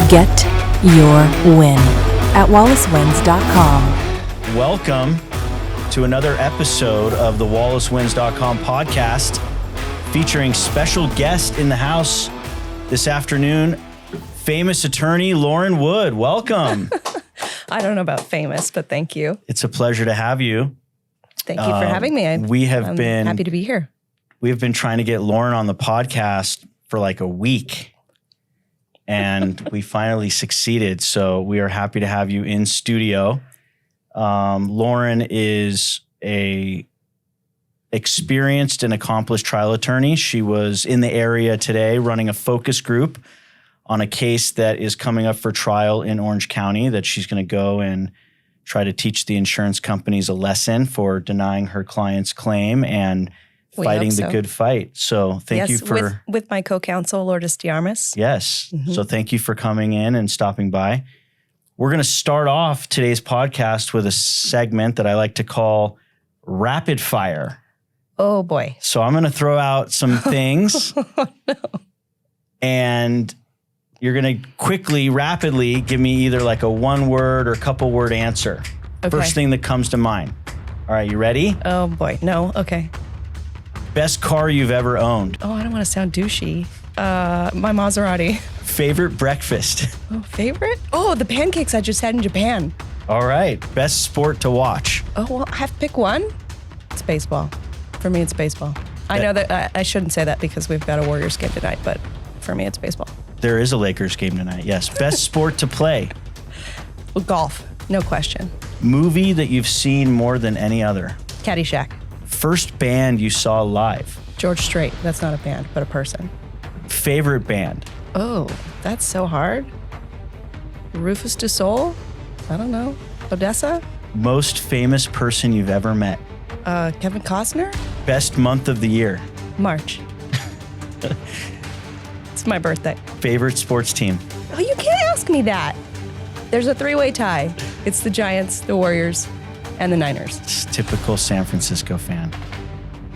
Get your win at WallaceWins.com. Welcome to another episode of the WallaceWins.com podcast featuring special guest in the house this afternoon, famous attorney Lauren Wood. Welcome. I don't know about famous, but thank you. It's a pleasure to have you. Thank you for having me. I'm happy to be here. We have been trying to get Lauren on the podcast for like a week, and we finally succeeded. So we are happy to have you in studio. Lauren is a experienced and accomplished trial attorney. She was in the area today running a focus group on a case that is coming up for trial in Orange County that she's going to go and try to teach the insurance companies a lesson for denying her client's claim and fighting the good fight. So thank you for... With my co-counsel, Lourdes Diarmas. Yes. Mm-hmm. So thank you for coming in and stopping by. We're going to start off today's podcast with a segment that I like to call Rapid Fire. Oh, boy. So I'm going to throw out some things. Oh, no. And you're going to quickly, rapidly give me either like a one-word or couple-word answer. Okay. First thing that comes to mind. All right, you ready? Oh, boy. No. Okay. Best car you've ever owned? Oh, I don't want to sound douchey. My Maserati. Favorite breakfast? Oh, favorite? Oh, the pancakes I just had in Japan. All right. Best sport to watch? Oh, well, I have to pick one. It's baseball. For me, it's baseball. I know that I shouldn't say that because we've got a Warriors game tonight, but for me, it's baseball. There is a Lakers game tonight, yes. Best sport to play? Well, golf, no question. Movie that you've seen more than any other? Caddyshack. First band you saw live? George Strait. That's not a band, but a person. Favorite band? Oh, that's so hard. Rufus Du Sol? I don't know. Odessa? Most famous person you've ever met? Kevin Costner? Best month of the year? March. It's my birthday. Favorite sports team? Oh, you can't ask me that. There's a three-way tie. It's the Giants, the Warriors, and the Niners. It's typical San Francisco fan.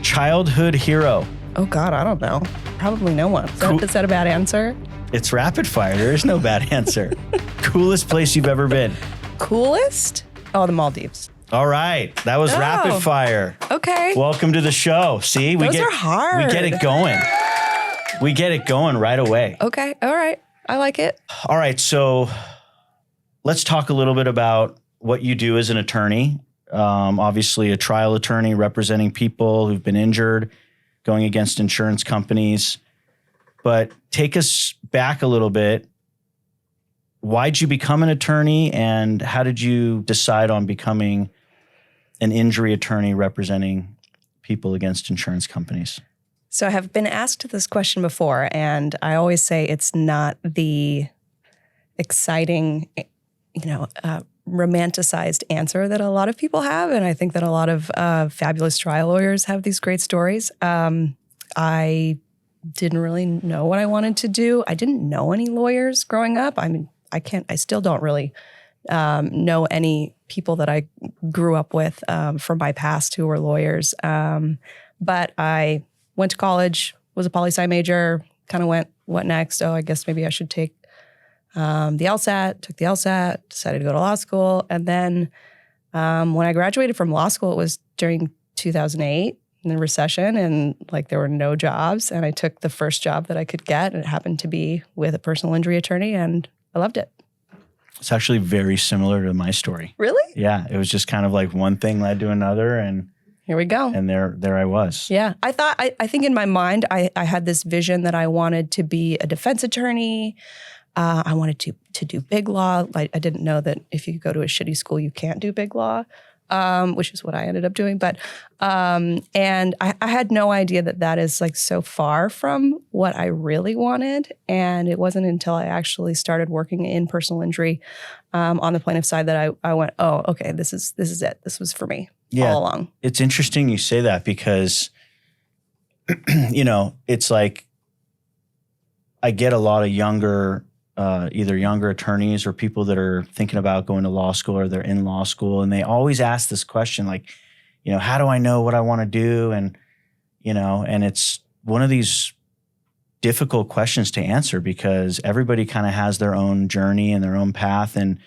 Childhood hero? Oh, God, I don't know. Probably no one. Is that a bad answer? It's rapid fire. There is no bad answer. Coolest place you've ever been? Coolest? Oh, the Maldives. All right. That was rapid fire. Okay. Welcome to the show. See, Those are hard. We get it going. We get it going right away. Okay. All right. I like it. All right. So let's talk a little bit about what you do as an attorney. Obviously, a trial attorney representing people who've been injured, going against insurance companies. But take us back a little bit. Why'd you become an attorney, and how did you decide on becoming an injury attorney representing people against insurance companies? So I have been asked this question before, and I always say it's not the exciting, romanticized answer that a lot of people have. And I think that a lot of fabulous trial lawyers have these great stories. I didn't really know what I wanted to do. I didn't know any lawyers growing up. I mean, I still don't really know any people that I grew up with from my past who were lawyers. But I went to college, was a poli-sci major, kind of went, what next? Oh, I guess maybe I should take the LSAT, took the LSAT, decided to go to law school. And then when I graduated from law school, it was during 2008 in the recession, and there were no jobs. And I took the first job that I could get, and it happened to be with a personal injury attorney, and I loved it. It's actually very similar to my story. Really? Yeah. It was just kind of like one thing led to another, and here we go. And there I was. Yeah. I think in my mind, I had this vision that I wanted to be a defense attorney. I wanted to do big law. I didn't know that if you go to a shitty school, you can't do big law, which is what I ended up doing. But and I had no idea that is so far from what I really wanted. And it wasn't until I actually started working in personal injury on the plaintiff side that I went, oh, okay, this is it. This was for me all along. It's interesting you say that because, it's like I get a lot of younger either younger attorneys or people that are thinking about going to law school or they're in law school. And they always ask this question, like, how do I know what I want to do? And, and it's one of these difficult questions to answer because everybody kind of has their own journey and their own path. And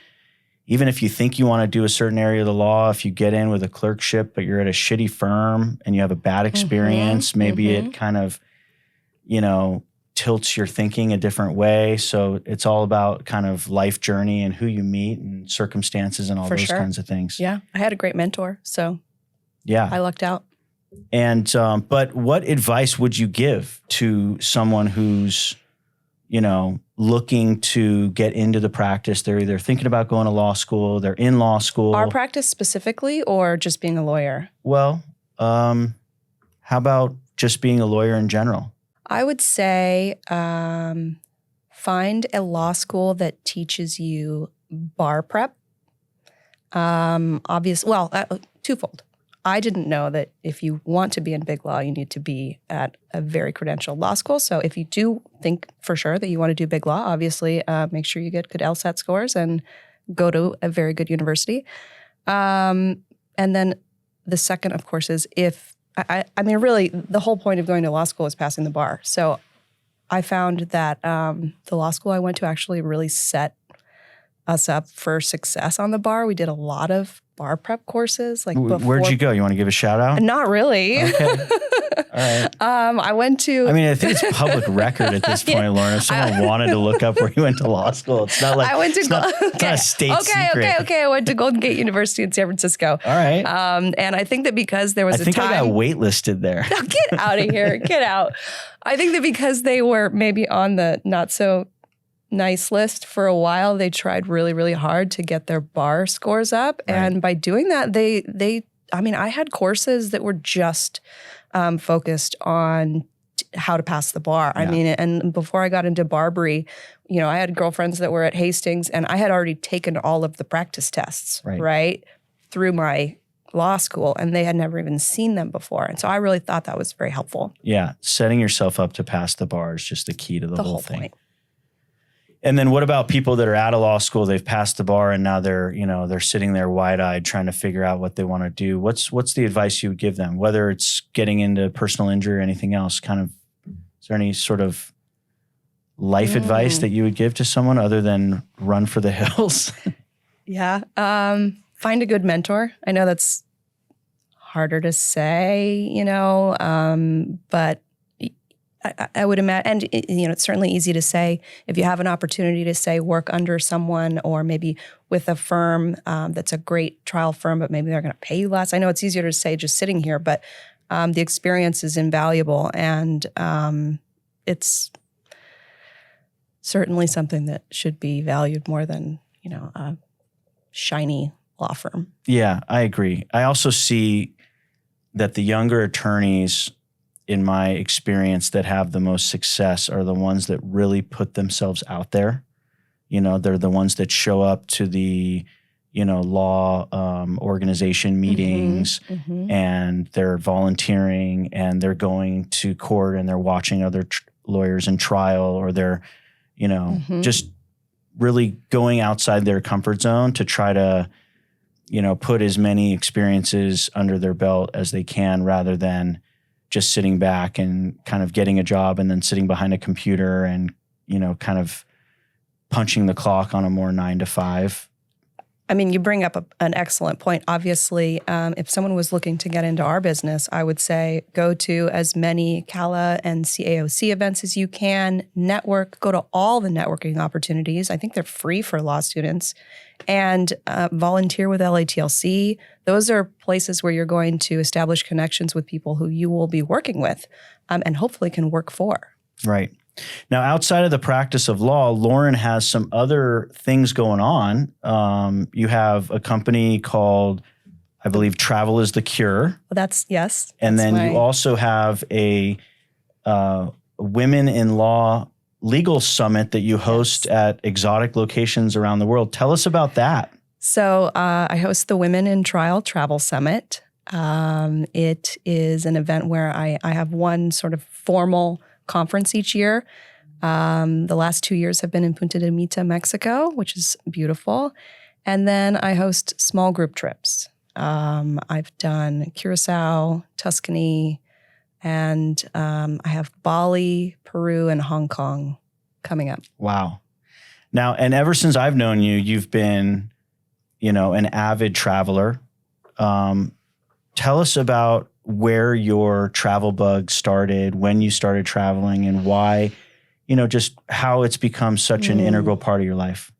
even if you think you want to do a certain area of the law, if you get in with a clerkship, but you're at a shitty firm and you have a bad experience, maybe it kind of, tilts your thinking a different way. So it's all about kind of life journey and who you meet and circumstances and all those kinds of things. Yeah. I had a great mentor. So yeah, I lucked out. And, but what advice would you give to someone who's, looking to get into the practice? They're either thinking about going to law school, they're in law school. Our practice specifically, or just being a lawyer? Well, how about just being a lawyer in general? I would say find a law school that teaches you bar prep. Twofold. I didn't know that if you want to be in big law, you need to be at a very credentialed law school. So if you do think for sure that you want to do big law, obviously make sure you get good LSAT scores and go to a very good university. And then the second, of course, is really the whole point of going to law school is passing the bar. So I found that the law school I went to actually really set us up for success on the bar. We did a lot of bar prep courses. Where'd you go? You want to give a shout out? Not really. Okay. All right. I went to. I think it's public record at this point, Lauren. If someone wanted to look up where you went to law school, it's not like I went to it's not a state secret. Okay. I went to Golden Gate University in San Francisco. All right. And I think that because there was I got waitlisted there. Oh, get out of here. Get out. I think that because they were maybe on the not so nice list for a while, they tried really, really hard to get their bar scores up. Right. And by doing that, I had courses that were just focused on how to pass the bar. Yeah. And before I got into Barbary, I had girlfriends that were at Hastings and I had already taken all of the practice tests, right, through my law school, and they had never even seen them before. And so I really thought that was very helpful. Yeah. Setting yourself up to pass the bar is just the key to the whole thing. Point. And then what about people that are out of law school, they've passed the bar and now they're sitting there wide-eyed trying to figure out what they want to do? What's the advice you would give them? Whether it's getting into personal injury or anything else, is there any sort of life advice that you would give to someone other than run for the hills? Yeah. Find a good mentor. I know that's harder to say, but I would imagine, and it's certainly easy to say if you have an opportunity to say work under someone or maybe with a firm that's a great trial firm, but maybe they're going to pay you less. I know it's easier to say just sitting here, but the experience is invaluable, and it's certainly something that should be valued more than a shiny law firm. Yeah, I agree. I also see that the younger attorneys, in my experience, that have the most success are the ones that really put themselves out there. They're the ones that show up to the, law organization meetings, and they're volunteering and they're going to court and they're watching other lawyers in trial, or they're, just really going outside their comfort zone to try to, put as many experiences under their belt as they can, rather than just sitting back and kind of getting a job and then sitting behind a computer and, kind of punching the clock on a more 9 to 5. You bring up an excellent point. Obviously, if someone was looking to get into our business, I would say go to as many CALA and CAOC events as you can, network, go to all the networking opportunities. I think they're free for law students, and volunteer with LATLC. Those are places where you're going to establish connections with people who you will be working with and hopefully can work for. Right. Now, outside of the practice of law, Lauren has some other things going on. You have a company called, I believe, Travel is the Cure. Yes. And then you also have a Women in Law Legal Summit that you host at exotic locations around the world. Tell us about that. So I host the Women in Trial Travel Summit. It is an event where I have one sort of formal conference each year. The last 2 years have been in Punta de Mita, Mexico, which is beautiful. And then I host small group trips. I've done Curacao, Tuscany, And I have Bali, Peru, and Hong Kong coming up. Wow. Now, and ever since I've known you, you've been, an avid traveler. Tell us about where your travel bug started, when you started traveling, and why, just how it's become such an integral part of your life.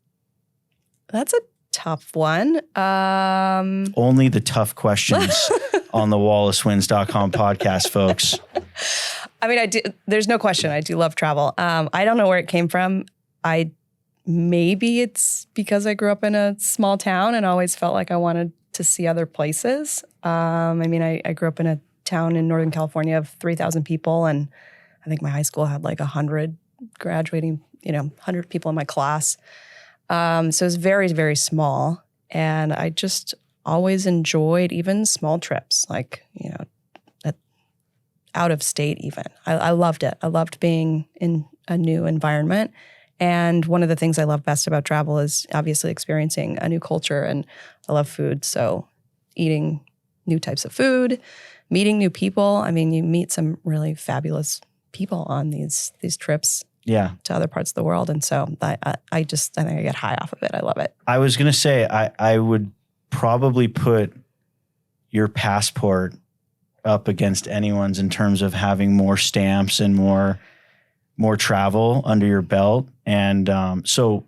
That's a tough one. Only the tough questions on the WallaceWins.com podcast, folks. I mean, there's no question. I do love travel. I don't know where it came from. Maybe it's because I grew up in a small town and always felt like I wanted to see other places. I grew up in a town in Northern California of 3,000 people, and I think my high school had like 100 graduating, 100 people in my class. So it was very, very small, and I just always enjoyed even small trips, like, out of state even. I loved it. I loved being in a new environment. And one of the things I love best about travel is obviously experiencing a new culture, and I love food. So eating new types of food, meeting new people. I mean, you meet some really fabulous people on these trips to other parts of the world. And so I think I get high off of it. I love it. I was going to say, I would probably put your passport up against anyone's in terms of having more stamps and more travel under your belt. And so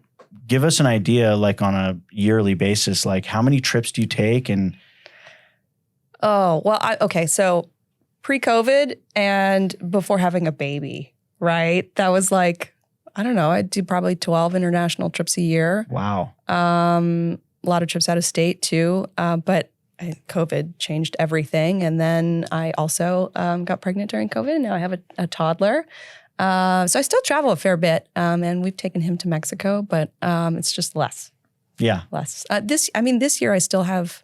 give us an idea, like on a yearly basis, like how many trips do you take? And so pre-COVID and before having a baby, right? That was like, I don't know, I'd do probably 12 international trips a year. Wow. A lot of trips out of state too. But COVID changed everything. And then I also got pregnant during COVID. Now I have a toddler. So I still travel a fair bit, and we've taken him to Mexico, but it's just less. Yeah. Less. This year I still have,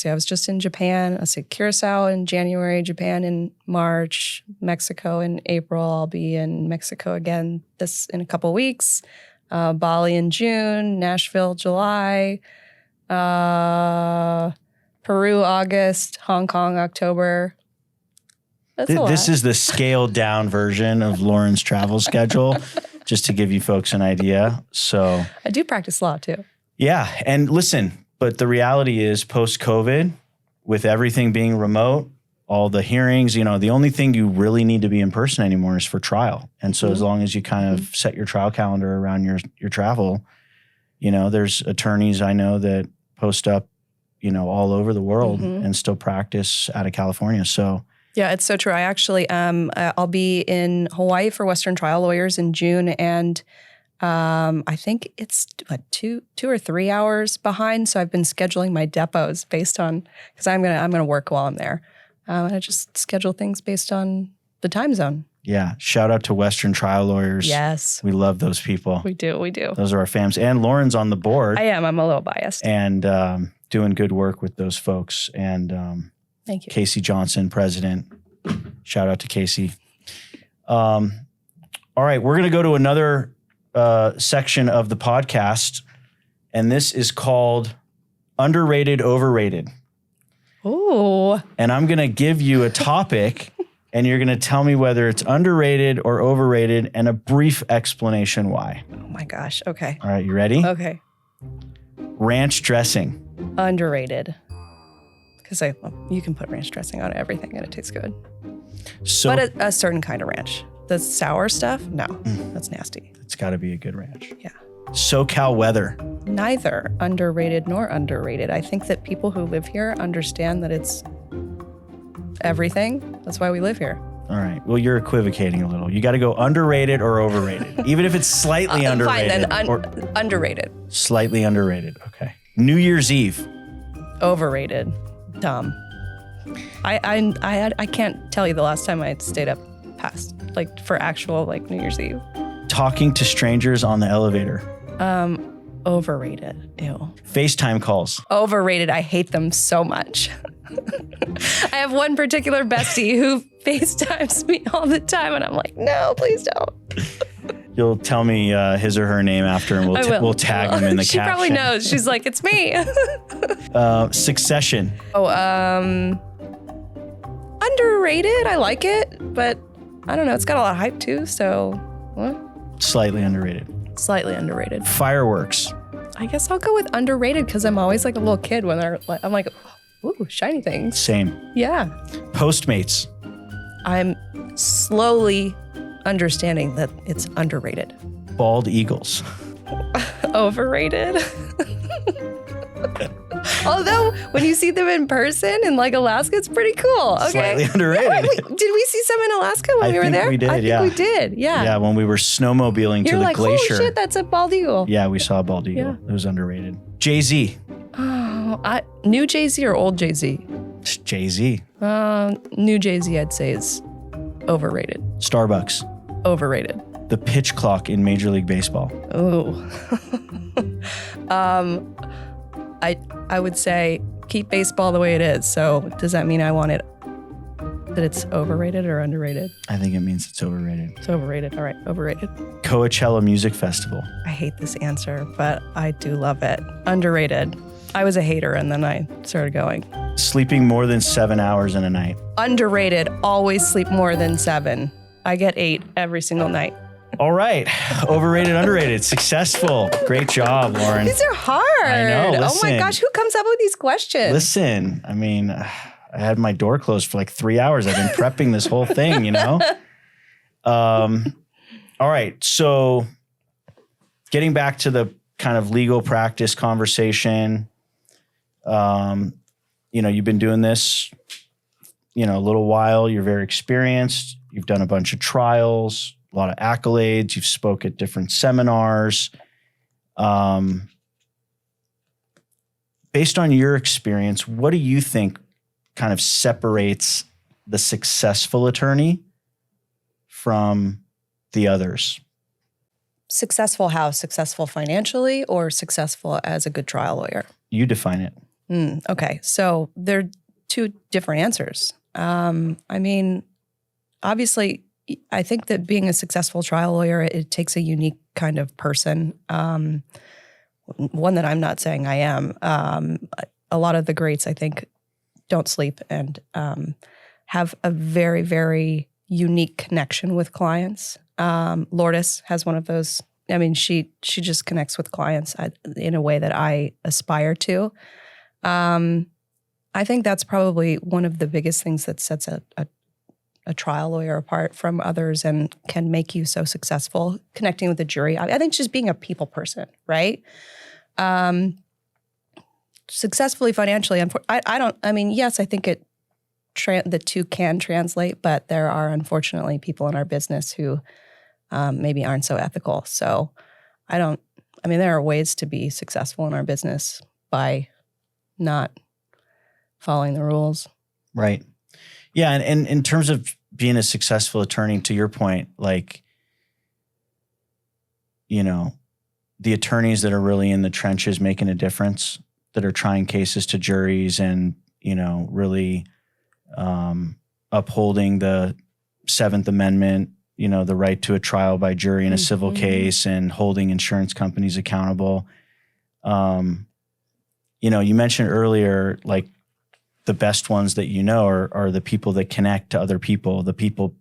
I was just in Japan. Curacao in January, Japan in March, Mexico in April. I'll be in Mexico again in a couple weeks. Bali in June, Nashville, July, Peru, August, Hong Kong, October. This is the scaled down version of Lauren's travel schedule, just to give you folks an idea. So I do practice law too. Yeah. And listen, but the reality is post-COVID, with everything being remote, all the hearings, the only thing you really need to be in person anymore is for trial. And so as long as you kind of set your trial calendar around your travel, there's attorneys I know that post up, all over the world and still practice out of California. So yeah, it's so true. I actually, I'll be in Hawaii for Western trial lawyers in June, and I think it's 2 or 3 hours behind. So I've been scheduling my depots based on, because I'm gonna work while I'm there. And I just schedule things based on the time zone. Yeah, shout out to Western trial lawyers. Yes, we love those people. We do. Those are our fams, and Lauren's on the board. I am. I'm a little biased, and doing good work with those folks. And thank you, Casey Johnson, president. Shout out to Casey. All right, we're going to go to another section of the podcast, and this is called Underrated, Overrated. Ooh. And I'm going to give you a topic, and you're going to tell me whether it's underrated or overrated, and a brief explanation why. Oh my gosh. Okay. All right, you ready? Okay. Ranch dressing. Underrated. Because you can put ranch dressing on everything and it tastes good. So, but a certain kind of ranch. The sour stuff, no, that's nasty. It's got to be a good ranch. Yeah. SoCal weather. Neither underrated nor underrated. I think that people who live here understand that it's everything. That's why we live here. All right. Well, you're equivocating a little. You got to go underrated or overrated, even if it's slightly underrated. Fine, then underrated. Slightly underrated. Okay. New Year's Eve. Overrated. Dumb. I can't tell you the last time I stayed up past, like, for actual, like, New Year's Eve. Talking to strangers on the elevator. Overrated. Ew. FaceTime calls. Overrated. I hate them so much. I have one particular bestie who FaceTimes me all the time, and I'm like, no, please don't. You'll tell me his or her name after, and we'll tag them in the caption. She probably knows. She's like, it's me. Succession. Oh, Underrated. I like it, but I don't know. It's got a lot of hype too. So, what? Slightly underrated. Slightly underrated. Fireworks. I guess I'll go with underrated because I'm always like a little kid when I'm like, ooh, shiny things. Same. Yeah. Postmates. I'm slowly understanding that it's underrated. Bald eagles. Overrated. Although when you see them in person in like Alaska, it's pretty cool. Okay. Slightly underrated. Yeah, did we see some in Alaska when we were there? We did, I think we did. Yeah. Yeah, when we were snowmobiling to You're the like, glacier. holy shit, that's a bald eagle. Yeah, we saw a bald eagle. Yeah. It was underrated. Jay-Z. Oh, new Jay-Z or old Jay-Z? Jay-Z. New Jay-Z, I'd say, is overrated. Starbucks. Overrated. The pitch clock in Major League Baseball. Ooh. I would say keep baseball the way it is. So does that mean I want it that it's overrated or underrated? I think it means it's overrated. It's overrated. All right, overrated. Coachella Music Festival. I hate this answer, but I do love it. Underrated. I was a hater and then I started going. Sleeping more than 7 hours in a night. Underrated. Always sleep more than 7. I get 8 every single night. All right. Overrated, underrated. Successful. Great job, Lauren. These are hard. I know. Oh Listen. my gosh, who comes up with these questions? Listen, I mean, I had my door closed for like 3 hours. I've been prepping this whole thing, you know? All right. So getting back to the kind of legal practice conversation, you've been doing this, a little while. You're very experienced. You've done a bunch of trials, a lot of accolades. You've spoke at different seminars. Based on your experience, what do you think kind of separates the successful attorney from the others? Successful how? Successful financially or successful as a good trial lawyer? You define it. Okay. So there are two different answers. Obviously, I think that being a successful trial lawyer, it takes a unique kind of person. One that I'm not saying I am. A lot of the greats, I think, don't sleep and have a very, very unique connection with clients. Lourdes has one of those. I mean, she just connects with clients in a way that I aspire to. I think that's probably one of the biggest things that sets a trial lawyer apart from others and can make you so successful connecting with the jury. I think just being a people person, right? Successfully financially, yes, I think the two can translate, but there are unfortunately people in our business who maybe aren't so ethical. So there are ways to be successful in our business by not following the rules. Right. Yeah. And in terms of being a successful attorney, to your point, like, the attorneys that are really in the trenches making a difference, that are trying cases to juries and, really upholding the Seventh Amendment, the right to a trial by jury in a civil case and holding insurance companies accountable. You mentioned earlier, like, the best ones that are the people that connect to other people, the people,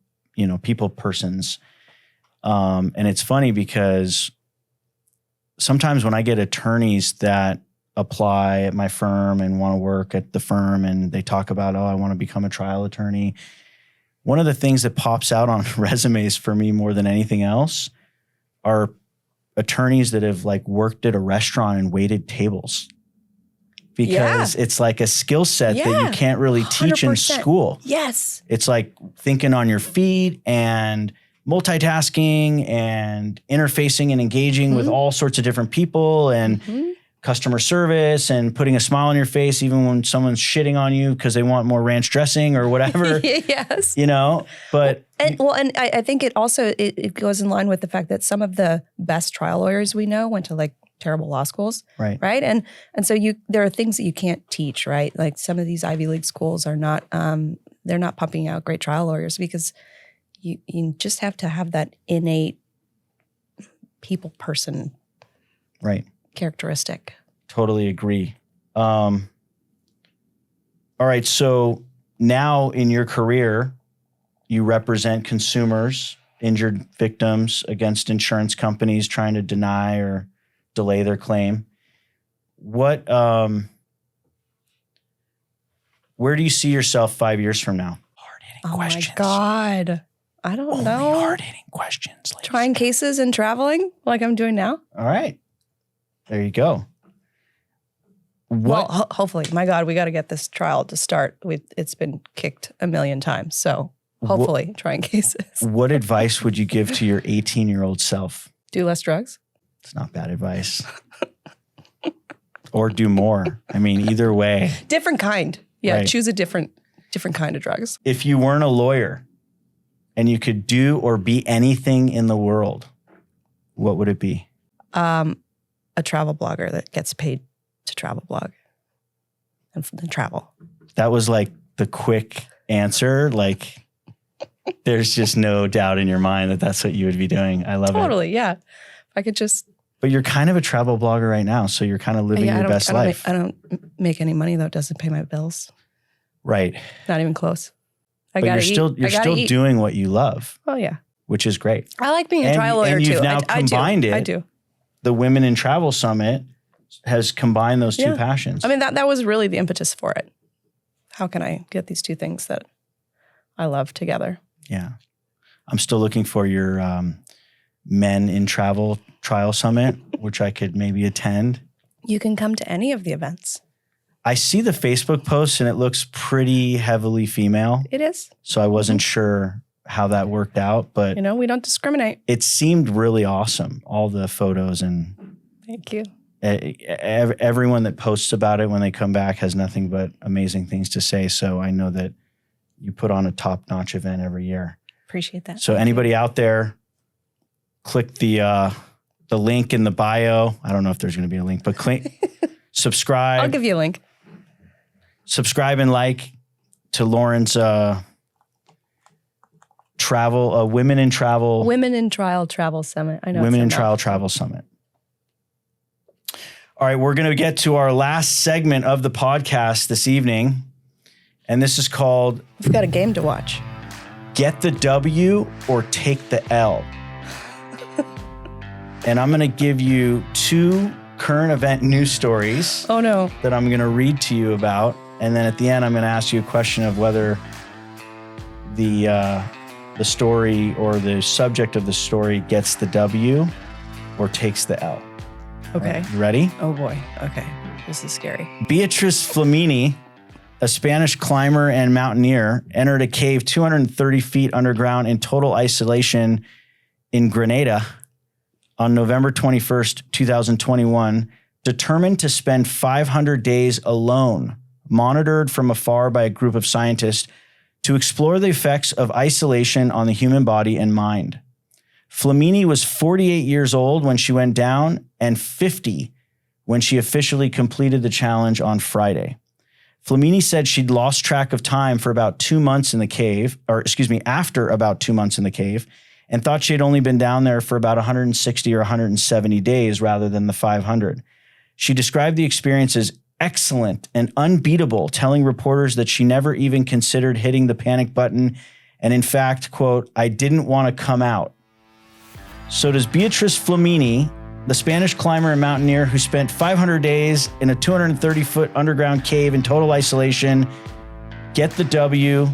people persons. And it's funny because sometimes when I get attorneys that apply at my firm and want to work at the firm and they talk about, I want to become a trial attorney, one of the things that pops out on resumes for me more than anything else are attorneys that have like worked at a restaurant and waited tables. Because it's like a skill set that you can't really teach 100%. In school. Yes. It's like thinking on your feet and multitasking and interfacing and engaging with all sorts of different people and customer service and putting a smile on your face even when someone's shitting on you because they want more ranch dressing or whatever. Yes. But and I think it also it goes in line with the fact that some of the best trial lawyers we know went to like terrible law schools, right? And so there are things that you can't teach, right? Like some of these Ivy League schools are not, they're not pumping out great trial lawyers because you just have to have that innate people person, right? Characteristic. Totally agree. All right, so now in your career, you represent consumers, injured victims against insurance companies trying to deny or delay their claim. What, where do you see yourself 5 years from now? Hard-hitting questions. Oh my God. I don't know. Only hard-hitting questions. Trying cases and traveling like I'm doing now. All right. There you go. Well, hopefully. My God, we got to get this trial to start. It's been kicked a million times. So hopefully trying cases. What advice would you give to your 18-year-old self? Do less drugs. It's not bad advice. Or do more. I mean, either way. Different kind. Yeah, Right. Choose a different kind of drugs. If you weren't a lawyer and you could do or be anything in the world, what would it be? A travel blogger that gets paid to travel blog and travel. That was like the quick answer. Like, there's just no doubt in your mind that that's what you would be doing. I love it. Totally, yeah. If I could just... But you're kind of a travel blogger right now, so you're kind of living your best life. I don't make any money, though. It doesn't pay my bills. Right. Not even close. But you're still doing what you love. Oh, yeah. Which is great. I like being a trial lawyer, and you've too. now combined it. I do. The Women in Travel Summit has combined those two passions. I mean, that was really the impetus for it. How can I get these two things that I love together? Yeah. I'm still looking for your Men in Travel Trial Summit, which I could maybe attend. You can come to any of the events. I see the Facebook posts and it looks pretty heavily female. It is. So I wasn't sure how that worked out, but we don't discriminate. it seemed really awesome. All the photos and Thank you. everyone that posts about it when they come back has nothing but amazing things to say. So I know that you put on a top-notch event every year. Appreciate that. So anybody out there, click the link in the bio. I don't know if there's going to be a link, but subscribe. I'll give you a link. Subscribe and like to Lauren's Women in Travel. Women in Trial Travel Summit. I know. Women in Trial Travel Summit. All right, we're going to get to our last segment of the podcast this evening. And this is called... We've got a game to watch. Get the W or take the L. And I'm going to give you 2 current event news stories. Oh, no. That I'm going to read to you about. And then at the end, I'm going to ask you a question of whether the story or the subject of the story gets the W or takes the L. Okay. Right, you ready? Oh, boy. Okay. This is scary. Beatriz Flamini, a Spanish climber and mountaineer, entered a cave 230 feet underground in total isolation in Grenada on November 21st, 2021, determined to spend 500 days alone, monitored from afar by a group of scientists to explore the effects of isolation on the human body and mind. Flamini was 48 years old when she went down and 50 when she officially completed the challenge on Friday. Flamini said she'd lost track of time for about 2 months in the cave, after about 2 months in the cave, and thought she had only been down there for about 160 or 170 days rather than the 500. She described the experience as excellent and unbeatable, telling reporters that she never even considered hitting the panic button. And in fact, quote, "I didn't want to come out." So does Beatriz Flamini, the Spanish climber and mountaineer who spent 500 days in a 230-foot underground cave in total isolation, get the W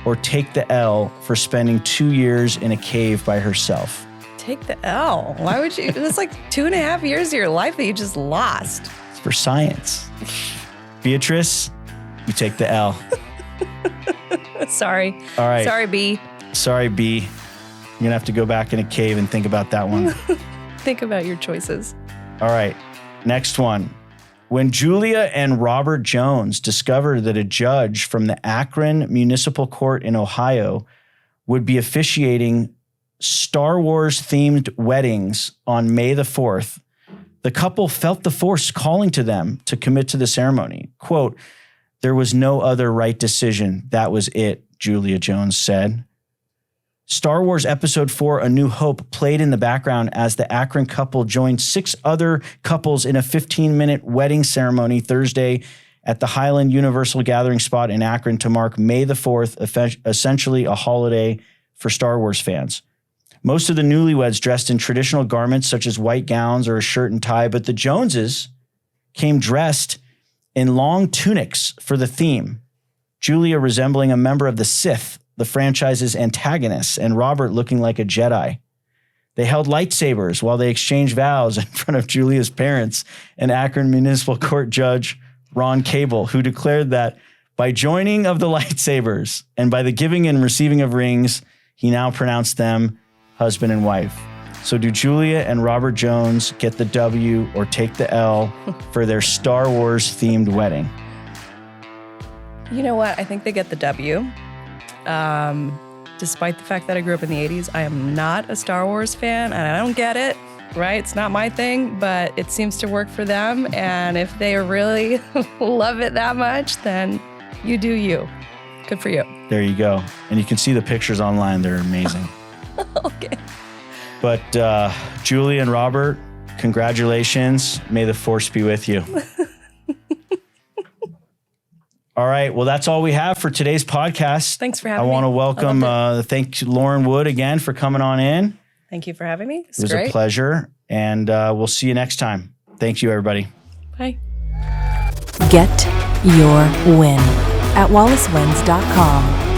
or take the L for spending 2 years in a cave by herself? Take the L. Why would you? It's like 2.5 years of your life that you just lost. It's for science. Beatrice, you take the L. Sorry. All right. Sorry, B. Sorry, B. You're going to have to go back in a cave and think about that one. Think about your choices. All right. Next one. When Julia and Robert Jones discovered that a judge from the Akron Municipal Court in Ohio would be officiating Star Wars-themed weddings on May the 4th, the couple felt the force calling to them to commit to the ceremony. Quote, "There was no other right decision. That was it," Julia Jones said. Star Wars Episode 4, A New Hope, played in the background as the Akron couple joined 6 other couples in a 15-minute wedding ceremony Thursday at the Highland Universal Gathering Spot in Akron to mark May the 4th, essentially a holiday for Star Wars fans. Most of the newlyweds dressed in traditional garments such as white gowns or a shirt and tie, but the Joneses came dressed in long tunics for the theme. Julia resembling a member of the Sith, the franchise's antagonists, and Robert looking like a Jedi. They held lightsabers while they exchanged vows in front of Julia's parents and Akron Municipal Court Judge Ron Cable, who declared that by joining of the lightsabers and by the giving and receiving of rings, he now pronounced them husband and wife. So do Julia and Robert Jones get the W or take the L for their Star Wars themed wedding? You know what? I think they get the W. Despite the fact that I grew up in the 80s, I am not a Star Wars fan, and I don't get it, right? It's not my thing, but it seems to work for them. And if they really love it that much, then you do you. Good for you. There you go. And you can see the pictures online. They're amazing. Okay. But Julie and Robert, congratulations. May the force be with you. All right. Well, that's all we have for today's podcast. Thanks for having me. I want to welcome, thank Lauren Wood again for coming on in. Thank you for having me. It was great. A pleasure. And we'll see you next time. Thank you, everybody. Bye. Get your win at WallaceWins.com.